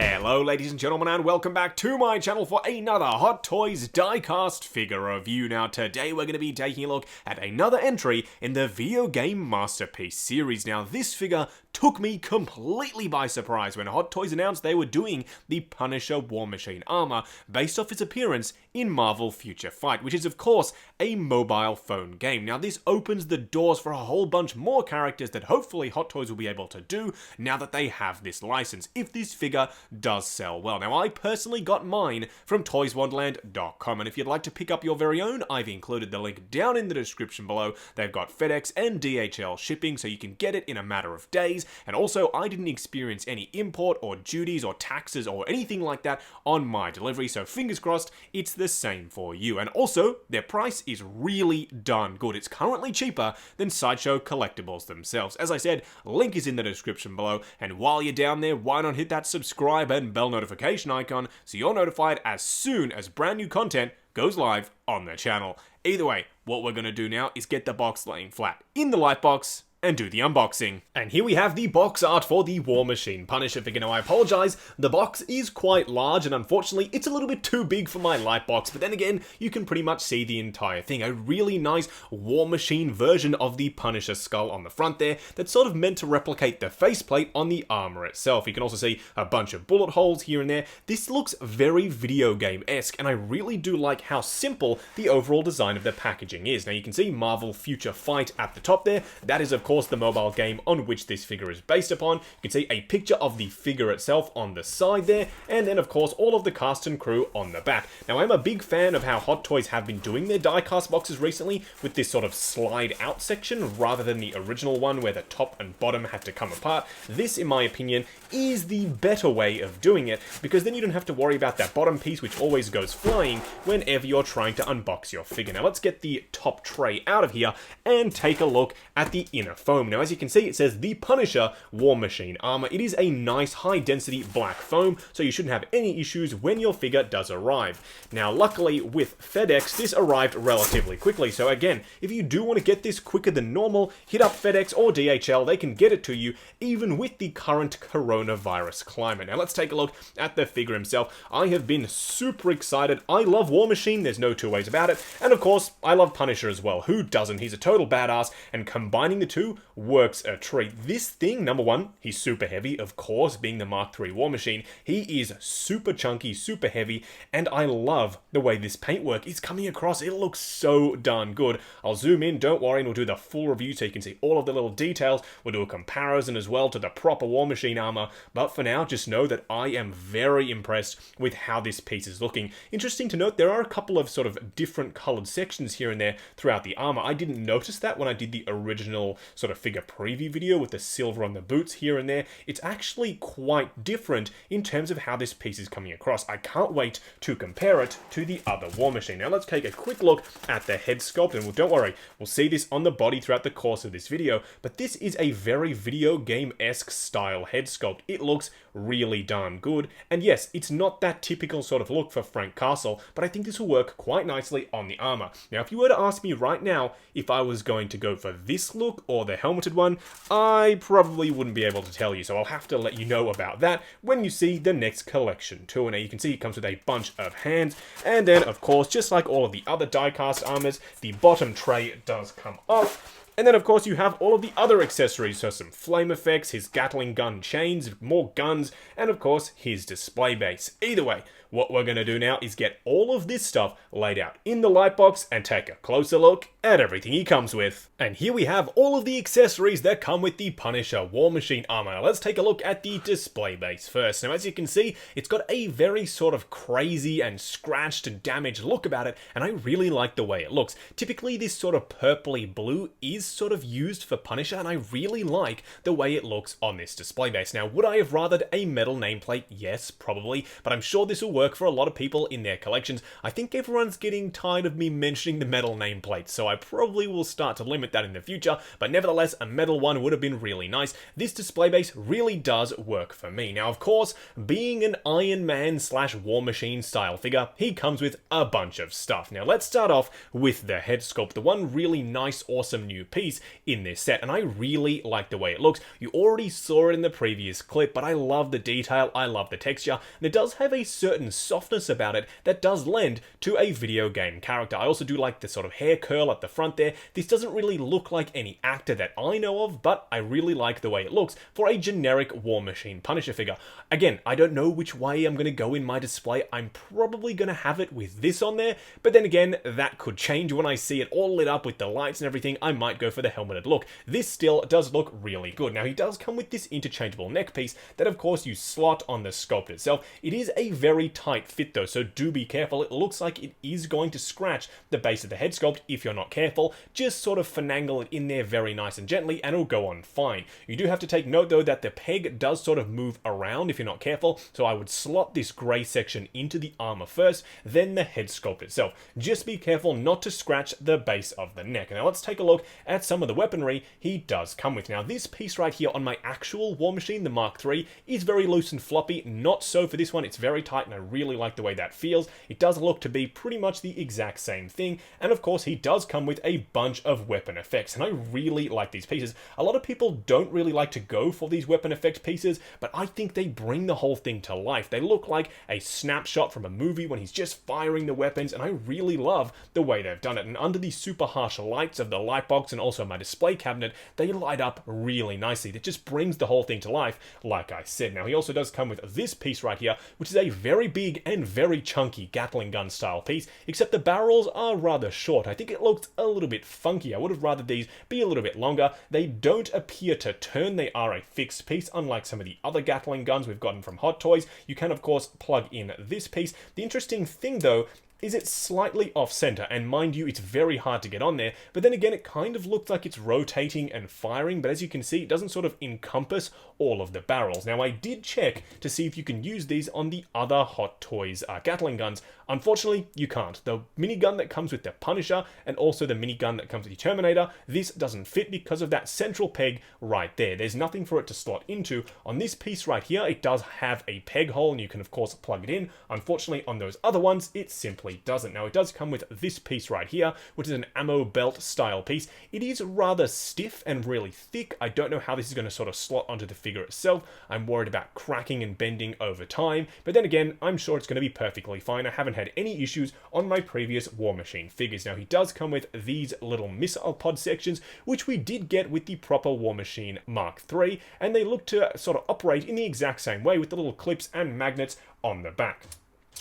Hello ladies and gentlemen, and welcome back to my channel for another Hot Toys diecast figure review. Now today we're going to be taking a look at another entry in the video game masterpiece series. Now this figure took me completely by surprise when Hot Toys announced they were doing the Punisher War Machine armor based off its appearance in Marvel Future Fight, which is of course a mobile phone game. Now this opens the doors for a whole bunch more characters that hopefully Hot Toys will be able to do now that they have this license, if this figure does sell well. Now I personally got mine from toyswonderland.com, and if you'd like to pick up your very own, I've included the link down in the description below. They've got FedEx and DHL shipping, so you can get it in a matter of days. And also, I didn't experience any import or duties or taxes or anything like that on my delivery, so fingers crossed it's the same for you. And also, their price is really darn good. It's currently cheaper than Sideshow Collectibles themselves. As I said, link is in the description below, and while you're down there, why not hit that subscribe and bell notification icon so you're notified as soon as brand new content goes live on the channel. Either way, what we're going to do now is get the box laying flat in the light box and do the unboxing. And here we have the box art for the War Machine Punisher figure. Now I apologize, the box is quite large and unfortunately it's a little bit too big for my light box, but then again, you can pretty much see the entire thing. A really nice War Machine version of the Punisher skull on the front there that's sort of meant to replicate the faceplate on the armor itself. You can also see a bunch of bullet holes here and there. This looks very video game-esque, and I really do like how simple the overall design of the packaging is. Now you can see Marvel Future Fight at the top there. That is of course the mobile game on which this figure is based upon. You can see a picture of the figure itself on the side there, and then of course all of the cast and crew on the back. Now I'm a big fan of how Hot Toys have been doing their diecast boxes recently with this sort of slide out section rather than the original one where the top and bottom had to come apart. This, in my opinion, is the better way of doing it, because then you don't have to worry about that bottom piece which always goes flying whenever you're trying to unbox your figure. Now let's get the top tray out of here and take a look at the inner foam. Now as you can see, it says the Punisher War Machine armor. It is a nice high density black foam, so you shouldn't have any issues when your figure does arrive. Now luckily with FedEx, this arrived relatively quickly, so again, if you do want to get this quicker than normal, hit up FedEx or DHL. They can get it to you even with the current coronavirus climate. Now let's take a look at the figure himself. I have been super excited. I love War Machine, there's no two ways about it, and of course I love Punisher as well. Who doesn't? He's a total badass, and combining the two works a treat. This thing, number one, he's super heavy, of course, being the Mark III War Machine. He is super chunky, super heavy, and I love the way this paintwork is coming across. It looks so darn good. I'll zoom in, don't worry, and we'll do the full review so you can see all of the little details. We'll do a comparison as well to the proper War Machine armor, but for now, just know that I am very impressed with how this piece is looking. Interesting to note, there are a couple of sort of different colored sections here and there throughout the armor. I didn't notice that when I did the original sort of figure preview video with the silver on the boots here and there. It's actually quite different in terms of how this piece is coming across. I can't wait to compare it to the other War Machine. Now let's take a quick look at the head sculpt, and don't worry, we'll see this on the body throughout the course of this video, but this is a very video game-esque style head sculpt. It looks really darn good, and yes, it's not that typical sort of look for Frank Castle, but I think this will work quite nicely on the armor. Now if you were to ask me right now if I was going to go for this look or the helmeted one, I probably wouldn't be able to tell you, so I'll have to let you know about that when you see the next collection too. And now you can see it comes with a bunch of hands, and then of course, just like all of the other diecast armors, the bottom tray does come off. And then of course you have all of the other accessories, so some flame effects, his Gatling gun chains, more guns, and of course his display base. Either way, what we're going to do now is get all of this stuff laid out in the light box and take a closer look at everything he comes with. And here we have all of the accessories that come with the Punisher War Machine armor. Now let's take a look at the display base first. Now as you can see, it's got a very sort of crazy and scratched and damaged look about it, and I really like the way it looks. Typically this sort of purpley blue is sort of used for Punisher, and I really like the way it looks on this display base. Now would I have rathered a metal nameplate? Yes, probably, but I'm sure this will work work for a lot of people in their collections. I think everyone's getting tired of me mentioning the metal nameplate, so I probably will start to limit that in the future, but nevertheless, a metal one would have been really nice. This display base really does work for me. Now, of course, being an Iron Man / War Machine style figure, he comes with a bunch of stuff. Now, let's start off with the head sculpt, the one really nice, awesome new piece in this set, and I really like the way it looks. You already saw it in the previous clip, but I love the detail, I love the texture, and it does have a certain softness about it that does lend to a video game character. I also do like the sort of hair curl at the front there. This doesn't really look like any actor that I know of, but I really like the way it looks for a generic War Machine Punisher figure. Again, I don't know which way I'm going to go in my display. I'm probably going to have it with this on there, but then again, that could change when I see it all lit up with the lights and everything. I might go for the helmeted look. This still does look really good. Now, he does come with this interchangeable neck piece that, of course, you slot on the sculpt itself. It is a very tight fit, though, so do be careful. It looks like it is going to scratch the base of the head sculpt if you're not careful. Just sort of finagle it in there very nice and gently, and it'll go on fine. You do have to take note, though, that the peg does sort of move around if you're not careful, so I would slot this grey section into the armor first, then the head sculpt itself. Just be careful not to scratch the base of the neck. Now, let's take a look at some of the weaponry he does come with. Now, this piece right here on my actual War Machine, the Mark III, is very loose and floppy. Not so for this one. It's very tight, and I really like the way that feels. It does look to be pretty much the exact same thing, and of course, he does come with a bunch of weapon effects, and I really like these pieces. A lot of people don't really like to go for these weapon effect pieces, but I think they bring the whole thing to life. They look like a snapshot from a movie when he's just firing the weapons, and I really love the way they've done it. And under these super harsh lights of the light box and also my display cabinet, they light up really nicely. That just brings the whole thing to life, like I said. Now, he also does come with this piece right here, which is a very big and very chunky Gatling gun style piece, except the barrels are rather short. I think it looks a little bit funky. I would have rather these be a little bit longer. They don't appear to turn. They are a fixed piece, unlike some of the other Gatling guns we've gotten from Hot Toys. You can, of course, plug in this piece. The interesting thing, though, is it's slightly off-center, and mind you, it's very hard to get on there, but then again, it kind of looks like it's rotating and firing, but as you can see, it doesn't sort of encompass all of the barrels. Now, I did check to see if you can use these on the other Hot Toys Gatling guns. Unfortunately, you can't. The minigun that comes with the Punisher, and also the minigun that comes with the Terminator, this doesn't fit because of that central peg right there. There's nothing for it to slot into. On this piece right here, it does have a peg hole, and you can, of course, plug it in. Unfortunately, on those other ones, it simply doesn't. Now, it does come with this piece right here, which is an ammo belt style piece. It is rather stiff and really thick. I don't know how this is going to sort of slot onto the figure itself. I'm worried about cracking and bending over time, but then again, I'm sure it's going to be perfectly fine. I haven't had any issues on my previous War Machine figures. Now, he does come with these little missile pod sections, which we did get with the proper War Machine Mark III, and they look to sort of operate in the exact same way with the little clips and magnets on the back.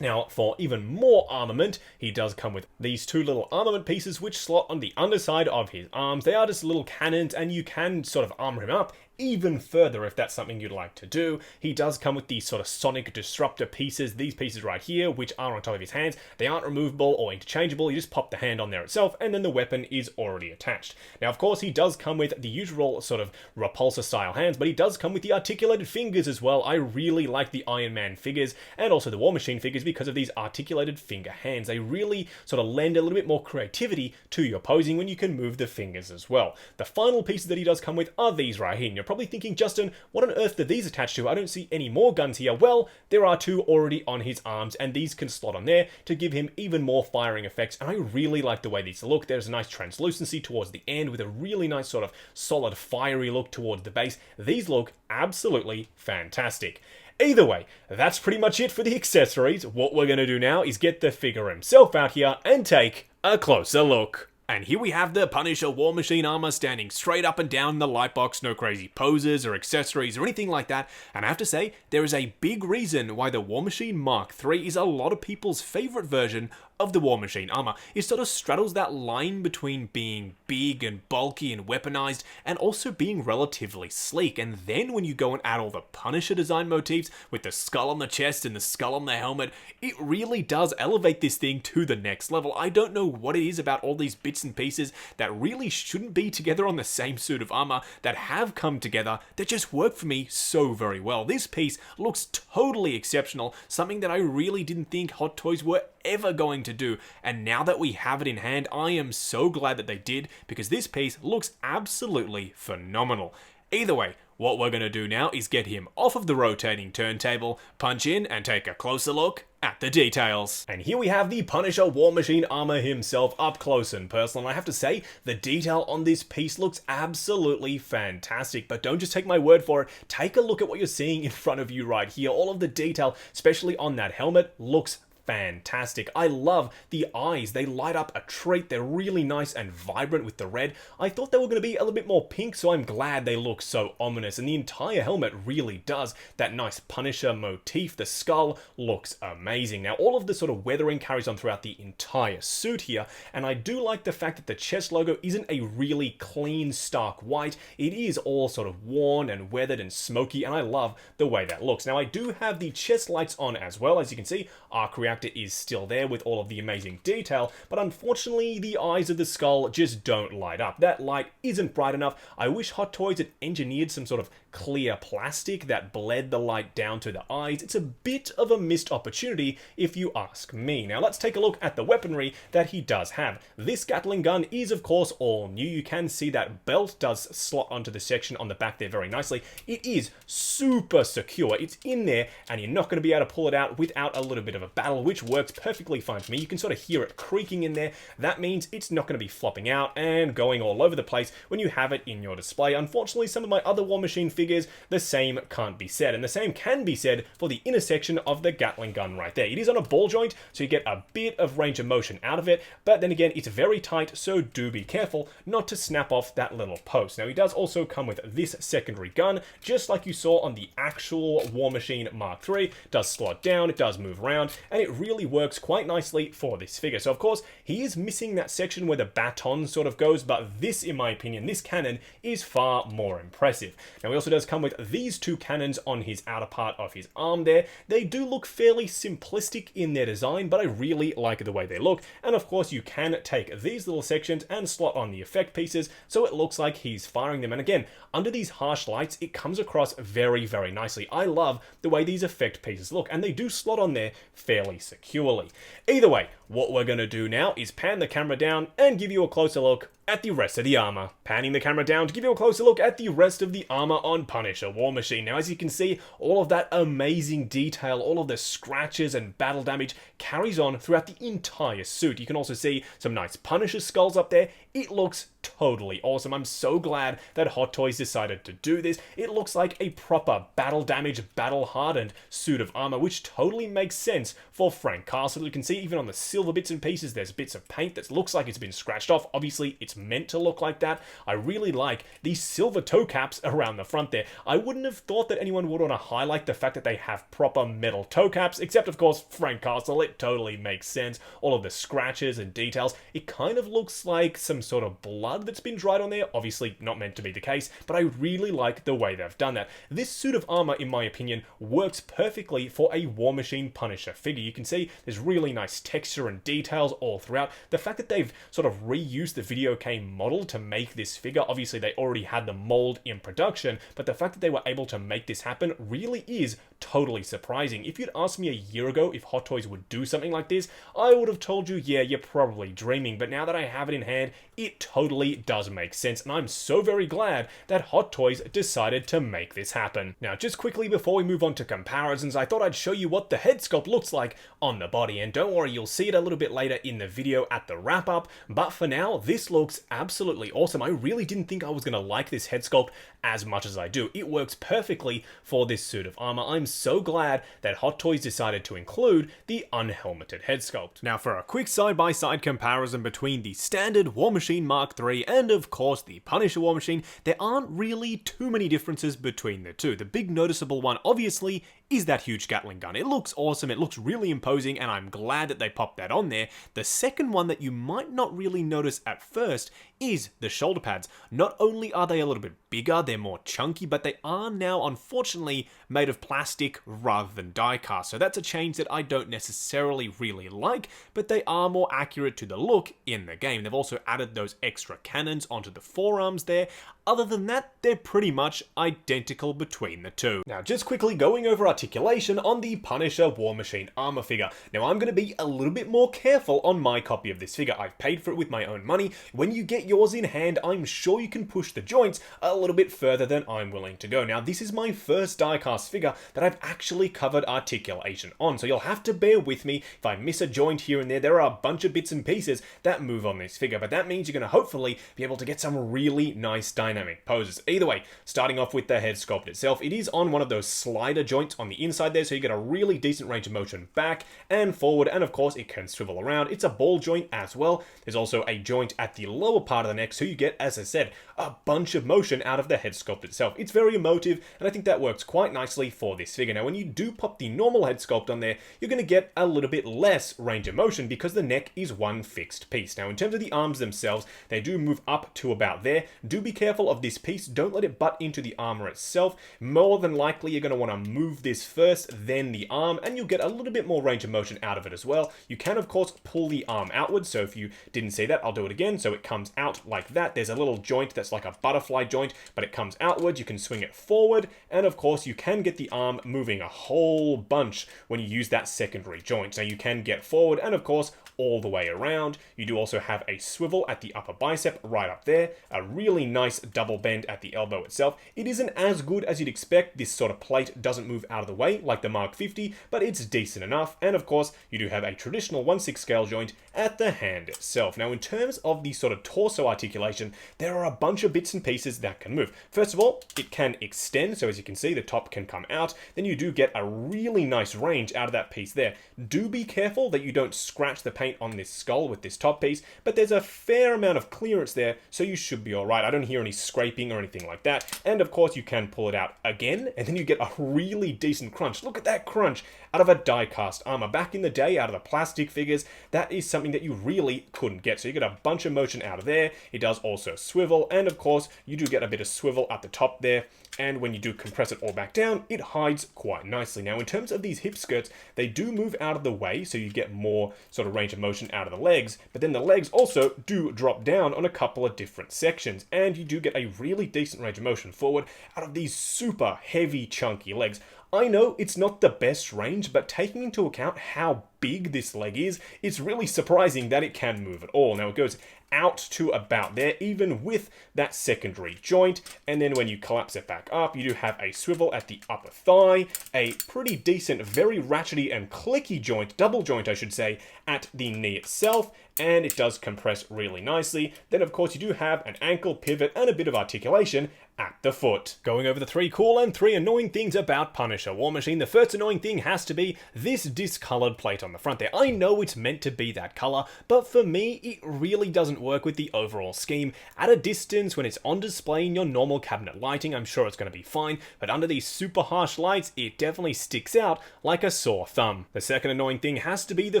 Now, for even more armament, he does come with these two little armament pieces which slot on the underside of his arms. They are just little cannons, and you can sort of armor him up even further if that's something you'd like to do. He does come with these sort of sonic disruptor pieces, these pieces right here, which are on top of his hands. They aren't removable or interchangeable. You just pop the hand on there itself, and then the weapon is already attached. Now, of course, he does come with the usual sort of repulsor style hands, but he does come with the articulated fingers as well. I really like the Iron Man figures and also the War Machine figures because of these articulated finger hands. They really sort of lend a little bit more creativity to your posing when you can move the fingers as well. The final pieces that he does come with are these right here. And you're probably thinking, Justin, what on earth do these attach to? I don't see any more guns here. Well, there are two already on his arms, and these can slot on there to give him even more firing effects, and I really like the way these look. There's a nice translucency towards the end with a really nice sort of solid fiery look towards the base. These look absolutely fantastic. Either way, that's pretty much it for the accessories. What we're going to do now is get the figure himself out here and take a closer look. And here we have the Punisher War Machine armor standing straight up and down in the light box, no crazy poses or accessories or anything like that. And I have to say, there is a big reason why the War Machine Mark III is a lot of people's favorite version of the War Machine armor. It sort of straddles that line between being big and bulky and weaponized and also being relatively sleek. And then when you go and add all the Punisher design motifs with the skull on the chest and the skull on the helmet, it really does elevate this thing to the next level. I don't know what it is about all these bits and pieces that really shouldn't be together on the same suit of armor that have come together that just work for me so very well. This piece looks totally exceptional, something that I really didn't think Hot Toys were ever going to do, and now that we have it in hand, I am so glad that they did, because this piece looks absolutely phenomenal. Either way, what we're going to do now is get him off of the rotating turntable, punch in, and take a closer look at the details. And here we have the Punisher War Machine armor himself up close and personal, and I have to say, the detail on this piece looks absolutely fantastic. But don't just take my word for it, take a look at what you're seeing in front of you right here. All of the detail, especially on that helmet, looks fantastic. I love the eyes. They light up a treat. They're really nice and vibrant with the red. I thought they were going to be a little bit more pink, so I'm glad they look so ominous. And the entire helmet really does. That nice Punisher motif, the skull, looks amazing. Now, all of the sort of weathering carries on throughout the entire suit here, and I do like the fact that the chest logo isn't a really clean, stark white. It is all sort of worn and weathered and smoky, and I love the way that looks. Now, I do have the chest lights on as well. As you can see, Arc Reactor is still there with all of the amazing detail, but unfortunately the eyes of the skull just don't light up. That light isn't bright enough. I wish Hot Toys had engineered some sort of clear plastic that bled the light down to the eyes. It's a bit of a missed opportunity if you ask me. Now let's take a look at the weaponry that he does have. This Gatling gun is of course all new. You can see that belt does slot onto the section on the back there very nicely. It is super secure. It's in there and you're not going to be able to pull it out without a little bit of a battle, which works perfectly fine for me. You can sort of hear it creaking in there. That means it's not going to be flopping out and going all over the place when you have it in your display. Unfortunately, some of my other War Machine figures, the same can't be said, and the same can be said for the intersection of the Gatling gun right there. It is on a ball joint, so you get a bit of range of motion out of it, but then again, it's very tight, so do be careful not to snap off that little post. Now, he does also come with this secondary gun, just like you saw on the actual War Machine Mark III. It does slot down, it does move around, and it really works quite nicely for this figure. So, of course, he is missing that section where the baton sort of goes, but this, in my opinion, this cannon is far more impressive. Now, he also does come with these two cannons on his outer part of his arm there. They do look fairly simplistic in their design, but I really like the way they look. And of course, you can take these little sections and slot on the effect pieces, so it looks like he's firing them. And again, under these harsh lights, it comes across very, very nicely. I love the way these effect pieces look, and they do slot on there fairly securely. Either way, what we're going to do now is pan the camera down and give you a closer look at the rest of the armor. Panning the camera down to give you a closer look at the rest of the armor on Punisher War Machine. Now, as you can see, all of that amazing detail, all of the scratches and battle damage carries on throughout the entire suit. You can also see some nice Punisher skulls up there. It looks totally awesome. I'm so glad that Hot Toys decided to do this. It looks like a proper battle damage, battle hardened suit of armor, which totally makes sense for Frank Castle. You can see even on the silver bits and pieces, there's bits of paint that looks like it's been scratched off. Obviously, it's meant to look like that. I really like these silver toe caps around the front there. I wouldn't have thought that anyone would want to highlight the fact that they have proper metal toe caps, except of course Frank Castle. It totally makes sense. All of the scratches and details. It kind of looks like some sort of blood that's been dried on there. Obviously not meant to be the case, but I really like the way they've done that. This suit of armor, in my opinion, works perfectly for a War Machine Punisher figure. You can see there's really nice texture and details all throughout. The fact that they've sort of reused the video game model to make this figure, obviously they already had the mold in production, but the fact that they were able to make this happen really is totally surprising. If you'd asked me a year ago if Hot Toys would do something like this, I would have told you, yeah, you're probably dreaming, but now that I have it in hand, it totally does make sense, and I'm so very glad that Hot Toys decided to make this happen. Now, just quickly before we move on to comparisons, I thought I'd show you what the head sculpt looks like on the body, and don't worry, you'll see it a little bit later in the video at the wrap-up, but for now, this looks absolutely awesome. I really didn't think I was going to like this head sculpt as much as I do. It works perfectly for this suit of armor. I'm so glad that Hot Toys decided to include the unhelmeted head sculpt. Now, for a quick side-by-side comparison between the standard War Machine Mark III and, of course, the Punisher War Machine, there aren't really too many differences between the two. The big noticeable one, obviously, is that huge Gatling gun. It looks awesome, it looks really imposing, and I'm glad that they popped that on there. The second one that you might not really notice at first is the shoulder pads. Not only are they a little bit bigger, they're more chunky, but they are now unfortunately made of plastic rather than die-cast. So that's a change that I don't necessarily really like, but they are more accurate to the look in the game. They've also added those extra cannons onto the forearms there. Other than that, they're pretty much identical between the two. Now, just quickly going over articulation on the Punisher War Machine armor figure. Now, I'm going to be a little bit more careful on my copy of this figure. I've paid for it with my own money. When you get yours in hand, I'm sure you can push the joints a little bit further than I'm willing to go. Now, this is my first die-cast figure that I've actually covered articulation on, so you'll have to bear with me if I miss a joint here and there. There are a bunch of bits and pieces that move on this figure, but that means you're going to hopefully be able to get some really nice dynamic poses. Either way, starting off with the head sculpt itself, it is on one of those slider joints on the inside there, so you get a really decent range of motion back and forward, and of course it can swivel around. It's a ball joint as well. There's also a joint at the lower part of the neck, so you get, as I said, a bunch of motion out of the head sculpt itself. It's very emotive, and I think that works quite nicely for this figure. Now, when you do pop the normal head sculpt on there, you're going to get a little bit less range of motion because the neck is one fixed piece. Now, in terms of the arms themselves, they do move up to about there. Do be careful of this piece. Don't let it butt into the armor itself. More than likely, you're going to want to move this first, then the arm, and you'll get a little bit more range of motion out of it as well. You can, of course, pull the arm outwards. So if you didn't see that, I'll do it again. So it comes out like that. There's a little joint that's like a butterfly joint, but it comes outwards. You can swing it forward, and of course, you can get the arm moving a whole bunch when you use that secondary joint. So you can get forward, and of course, all the way around. You do also have a swivel at the upper bicep right up there, a really nice double bend at the elbow itself. It isn't as good as you'd expect. This sort of plate doesn't move out of the way like the Mark 50, but it's decent enough. And of course, you do have a traditional 1/6 scale joint at the hand itself. Now, in terms of the sort of torso articulation, there are a bunch of bits and pieces that can move. First of all, it can extend, so as you can see, the top can come out. Then you do get a really nice range out of that piece there. Do be careful that you don't scratch the paint on this skull with this top piece, but there's a fair amount of clearance there, so you should be alright. I don't hear any scraping or anything like that. And of course, you can pull it out again, and then you get a really decent crunch. Look at that crunch out of a die-cast armor. Back in the day, out of the plastic figures, that is something that you really couldn't get. So you get a bunch of motion out of there. It does also swivel, and of course, you do get a bit of swivel at the top there. And when you do compress it all back down, it hides quite nicely. Now, in terms of these hip skirts, they do move out of the way, so you get more sort of range of motion out of the legs, but then the legs also do drop down on a couple of different sections, and you do get a really decent range of motion forward out of these super heavy, chunky legs. I know it's not the best range, but taking into account how big this leg is, it's really surprising that it can move at all. Now, it goes out to about there, even with that secondary joint, and then when you collapse it back up, you do have a swivel at the upper thigh, a pretty decent, very ratchety and clicky joint, double joint I should say, at the knee itself, and it does compress really nicely. Then of course you do have an ankle pivot and a bit of articulation at the foot. Going over the 3 cool and 3 annoying things about Punisher War Machine. The first annoying thing has to be this discolored plate on the front there. I know it's meant to be that color, but for me, it really doesn't work with the overall scheme. At a distance, when it's on display in your normal cabinet lighting, I'm sure it's going to be fine, but under these super harsh lights, it definitely sticks out like a sore thumb. The second annoying thing has to be the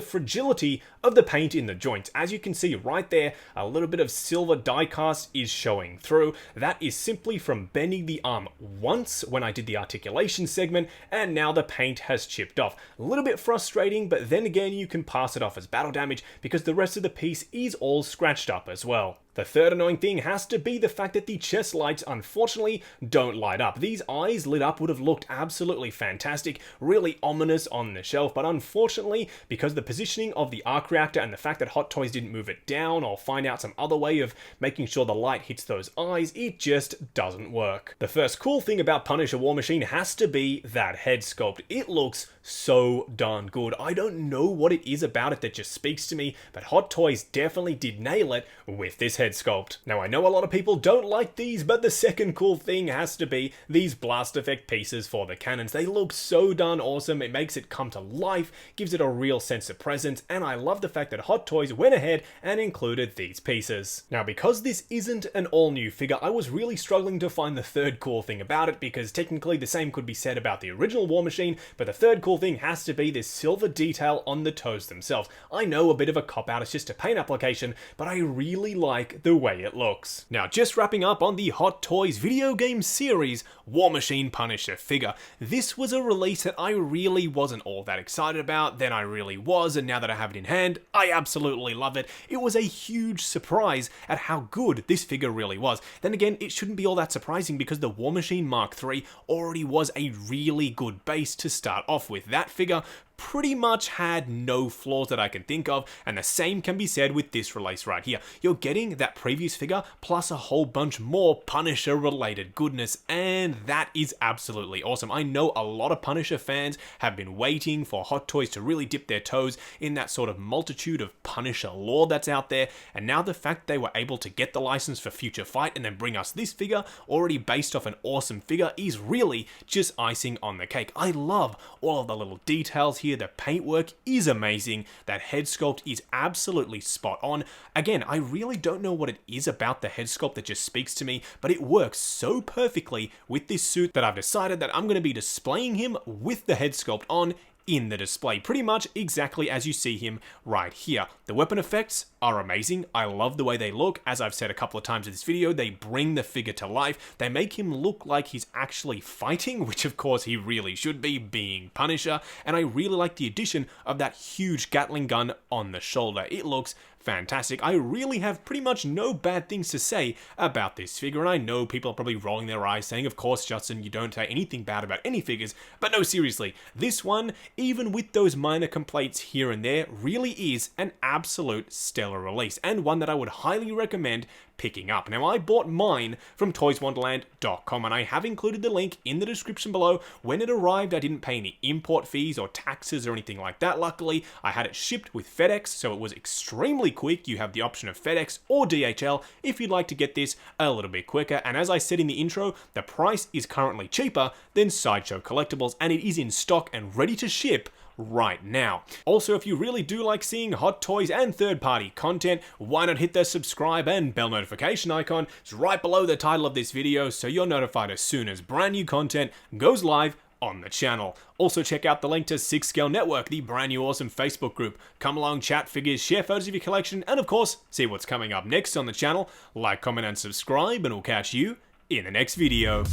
fragility of the paint in the joints. As you can see right there, a little bit of silver die cast is showing through. That is simply from bending the arm once when I did the articulation segment, and now the paint has chipped off. A little bit frustrating, but then again, you can pass it off as battle damage because the rest of the piece is all scratched up as well. The third annoying thing has to be the fact that the chest lights unfortunately don't light up. These eyes lit up would have looked absolutely fantastic, really ominous on the shelf, but unfortunately, because the positioning of the arc reactor and the fact that Hot Toys didn't move it down or find out some other way of making sure the light hits those eyes, it just doesn't work. The first cool thing about Punisher War Machine has to be that head sculpt. It looks so darn good. I don't know what it is about it that just speaks to me, but Hot Toys definitely did nail it with this head sculpt. Now, I know a lot of people don't like these, but the second cool thing has to be these blast effect pieces for the cannons. They look so darn awesome. It makes it come to life, gives it a real sense of presence, and I love the fact that Hot Toys went ahead and included these pieces. Now, because this isn't an all-new figure, I was really struggling to find the third cool thing about it, because technically the same could be said about the original War Machine, but the third cool thing has to be this silver detail on the toes themselves. I know, a bit of a cop-out, it's just a paint application, but I really like the way it looks. Now, just wrapping up on the Hot Toys video game series, War Machine Punisher figure. This was a release that I really wasn't all that excited about, then I really was, and now that I have it in hand, I absolutely love it. It was a huge surprise at how good this figure really was. Then again, it shouldn't be all that surprising because the War Machine Mark III already was a really good base to start off with. That figure pretty much had no flaws that I can think of, and the same can be said with this release right here. You're getting that previous figure plus a whole bunch more Punisher related goodness, and that is absolutely awesome. I know a lot of Punisher fans have been waiting for Hot Toys to really dip their toes in that sort of multitude of Punisher lore that's out there, and now the fact they were able to get the license for Future Fight and then bring us this figure already based off an awesome figure is really just icing on the cake. I love all of the little details here. The paintwork is amazing. That head sculpt is absolutely spot on. Again, I really don't know what it is about the head sculpt that just speaks to me, but it works so perfectly with this suit that I've decided that I'm going to be displaying him with the head sculpt on in the display, pretty much exactly as you see him right here. The weapon effects are amazing. I love the way they look. As I've said a couple of times in this video, they bring the figure to life. They make him look like he's actually fighting, which of course he really should be, being Punisher, and I really like the addition of that huge Gatling gun on the shoulder. It looks fantastic. I really have pretty much no bad things to say about this figure, and I know people are probably rolling their eyes saying, of course, Justin, you don't say anything bad about any figures, but no, seriously, this one, even with those minor complaints here and there, really is an absolute stellar release, and one that I would highly recommend picking up. Now, I bought mine from toyswonderland.com, and I have included the link in the description below. When it arrived, I didn't pay any import fees or taxes or anything like that. Luckily, I had it shipped with FedEx, so it was extremely quick. You have the option of FedEx or DHL if you'd like to get this a little bit quicker, and as I said in the intro, the price is currently cheaper than Sideshow Collectibles, and it is in stock and ready to ship right now. Also, if you really do like seeing Hot Toys and third-party content, why not hit the subscribe and bell notification icon? It's right below the title of this video, so you're notified as soon as brand new content goes live on the channel. Also, check out the link to 6 Scale Network, the brand new awesome Facebook group. Come along, chat figures, share photos of your collection, and of course, see what's coming up next on the channel. Like, comment, and subscribe, and we'll catch you in the next video.